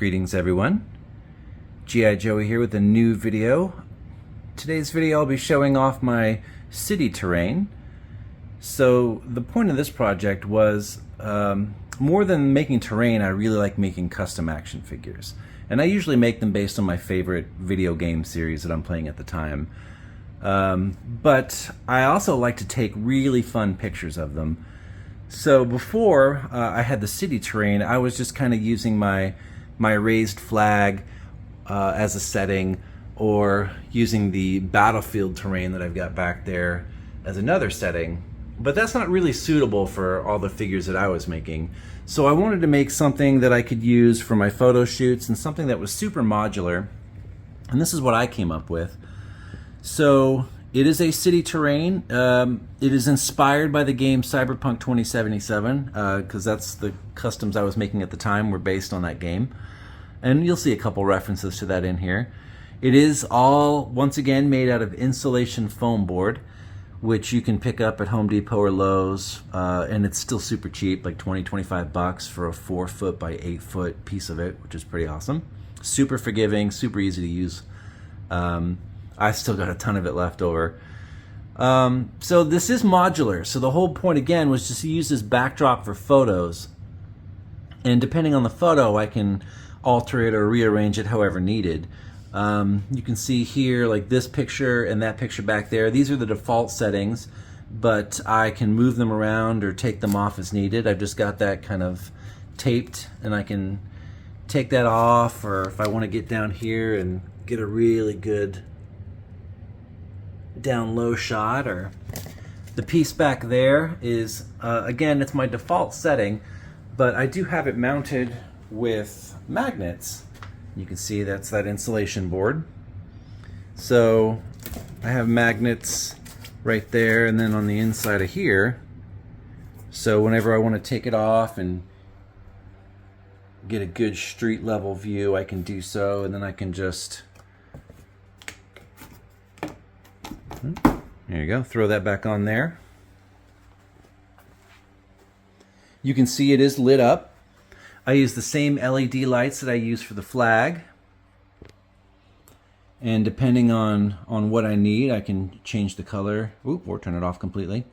Greetings everyone, G.I. Joey here with a new video. Today's video I'll be showing off my city terrain. So the point of this project was, more than making terrain, I really like making custom action figures. And I usually make them based on my favorite video game series that I'm playing at the time. But I also like to take really fun pictures of them. So before I had the city terrain, I was just kind of using my raised flag as a setting, or using the battlefield terrain that I've got back there as another setting. But that's not really suitable for all the figures that I was making. So I wanted to make something that I could use for my photo shoots and something that was super modular. And this is what I came up with. So it is a city terrain. It is inspired by the game CYBERPUNK 2077, because that's the customs I was making at the time were based on that game. And you'll see a couple references to that in here. It is all, once again, made out of insulation foam board, which you can pick up at Home Depot or Lowe's, and it's still super cheap, like 20-25 bucks for a 4-foot by 8-foot piece of it, which is pretty awesome. Super forgiving, super easy to use. I still got a ton of it left over. So this is modular. So the whole point, again, was just to use this backdrop for photos. And depending on the photo, I can alter it or rearrange it however needed. You can see here, like this picture and that picture back there. These are the default settings, but I can move them around or take them off as needed. I've just got that kind of taped, and I can take that off, or if I want to get down here and get a really good down low shot. Or the piece back there is, again, it's my default setting, but I do have it mounted with magnets. You can see that's that insulation board. So I have magnets right there, and then on the inside of here. So whenever I want to take it off and get a good street level view, I can do so, and then I can just, there you go, throw that back on there. You can see it is lit up. I use the same LED lights that I use for the flag. And depending on what I need, I can change the color, or turn it off completely.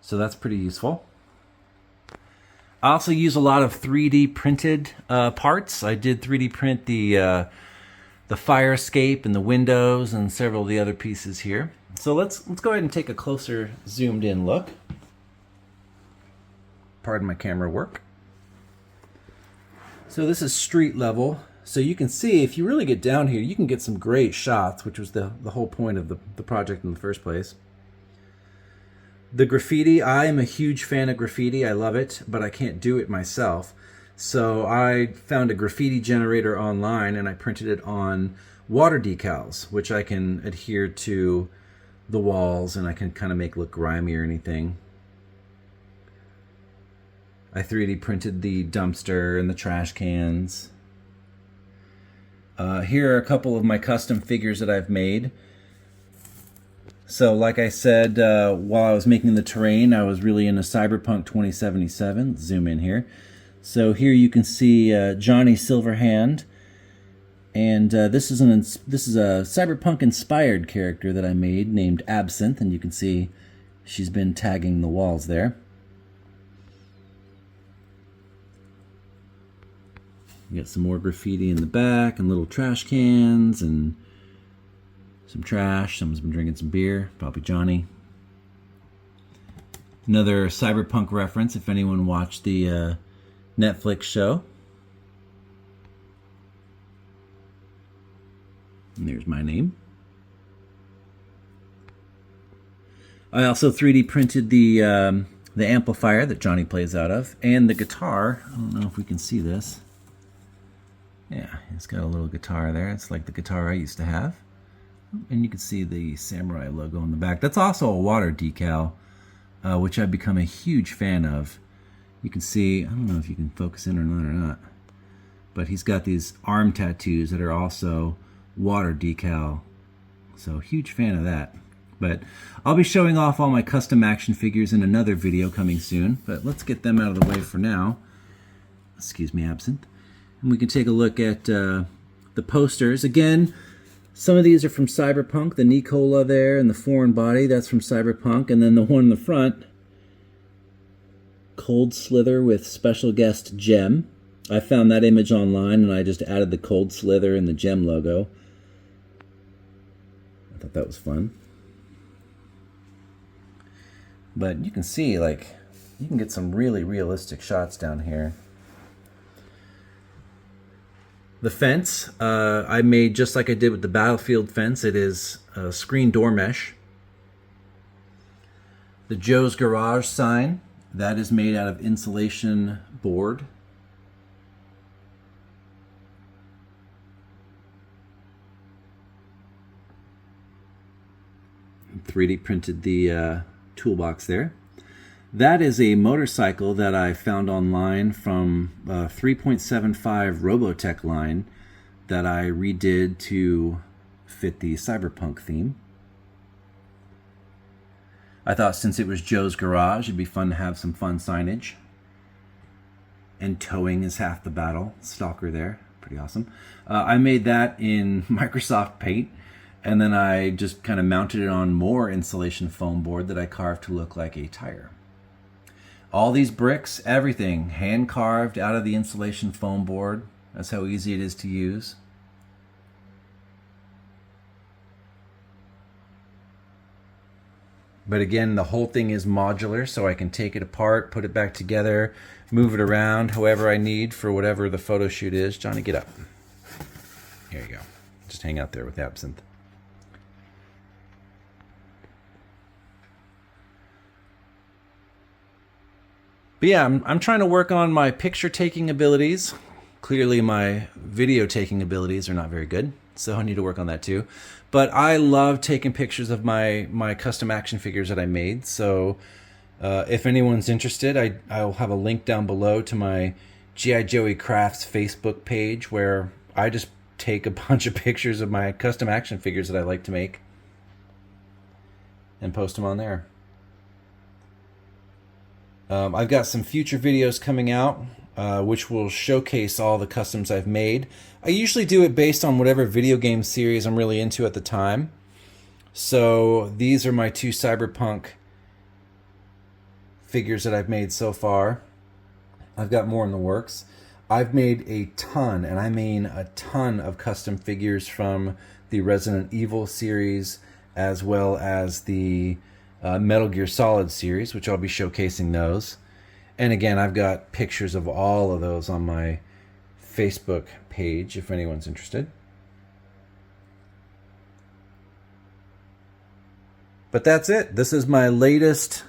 So that's pretty useful. I also use a lot of 3D printed parts. I did 3D print the fire escape and the windows and several of the other pieces here. So let's go ahead and take a closer zoomed in look. Pardon my camera work. So this is street level. So you can see, if you really get down here, you can get some great shots, which was the whole point of the project in the first place. The graffiti, I am a huge fan of graffiti. I love it, but I can't do it myself. So I found a graffiti generator online, and I printed it on water decals, which I can adhere to the walls, and I can kind of make look grimy or anything. I 3D printed the dumpster and the trash cans. Here are a couple of my custom figures that I've made. So like I said, while I was making the terrain, I was really into CYBERPUNK 2077. Zoom in here. So here you can see Johnny Silverhand. And this is a CYBERPUNK inspired character that I made named Absinthe, and you can see she's been tagging the walls there. You got some more graffiti in the back, and little trash cans, and some trash. Someone's been drinking some beer, probably Johnny. Another CYBERPUNK reference, if anyone watched the Netflix show. And there's my name. I also 3D printed the amplifier that Johnny plays out of, and the guitar. I don't know if we can see this. Yeah, it's got a little guitar there. It's like the guitar I used to have. And you can see the samurai logo on the back. That's also a water decal, which I've become a huge fan of. You can see, I don't know if you can focus in or not, but he's got these arm tattoos that are also water decal. So huge fan of that. But I'll be showing off all my custom action figures in another video coming soon. But let's get them out of the way for now. excuse me, absinthe. And we can take a look at the posters. Again, some of these are from CYBERPUNK. The Nicola there and the foreign body, that's from CYBERPUNK. And then the one in the front, Cold Slither with special guest Gem. I found that image online and I just added the Cold Slither and the Gem logo. I thought that was fun. But you can see, like, you can get some really realistic shots down here. The fence, I made just like I did with the Battlefield fence. It is a screen door mesh. The Joe's Garage sign, that is made out of insulation board. 3D printed the toolbox there. That is a motorcycle that I found online from a 3.75 Robotech line that I redid to fit the cyberpunk theme. I thought since it was Joe's Garage, it'd be fun to have some fun signage. And towing is half the battle. Stalker there, pretty awesome. I made that in Microsoft Paint, and then I just kind of mounted it on more insulation foam board that I carved to look like a tire. All these bricks, everything, hand carved out of the insulation foam board. That's how easy it is to use. But again, the whole thing is modular, so I can take it apart, put it back together, move it around however I need for whatever the photo shoot is. Johnny, get up. Here you go. Just hang out there with absinthe. But yeah, I'm trying to work on my picture taking abilities. Clearly my video taking abilities are not very good, so I need to work on that too. But I love taking pictures of my custom action figures that I made. So if anyone's interested, I'll have a link down below to my G.I. Joey Crafts Facebook page where I just take a bunch of pictures of my custom action figures that I like to make and post them on there. I've got some future videos coming out which will showcase all the customs I've made. I usually do it based on whatever video game series I'm really into at the time. So these are my 2 cyberpunk figures that I've made so far. I've got more in the works. I've made a ton, and I mean a ton, of custom figures from the Resident Evil series as well as the Metal Gear Solid series, which I'll be showcasing those. And again, I've got pictures of all of those on my Facebook page if anyone's interested. But that's it. This is my latest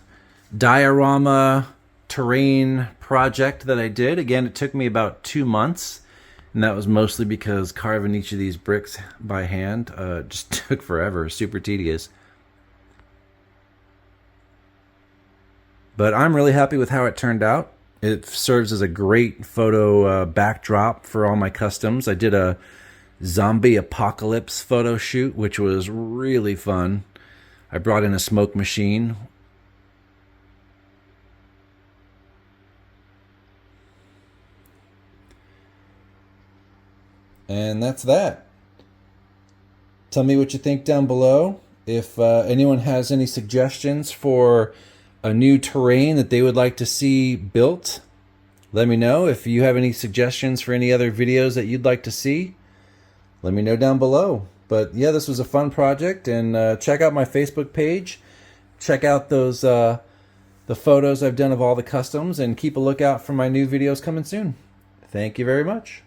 diorama terrain project that I did. Again, it took me about 2 months, and that was mostly because carving each of these bricks by hand just took forever, super tedious. But I'm really happy with how it turned out. It serves as a great photo backdrop for all my customs. I did a zombie apocalypse photo shoot, which was really fun. I brought in a smoke machine. And that's that. Tell me what you think down below. If anyone has any suggestions for a new terrain that they would like to see built, let me know. If you have any suggestions for any other videos that you'd like to see, let me know down below. But yeah, this was a fun project, and check out my Facebook page. Check out those the photos I've done of all the customs, and keep a lookout for my new videos coming soon. Thank you very much.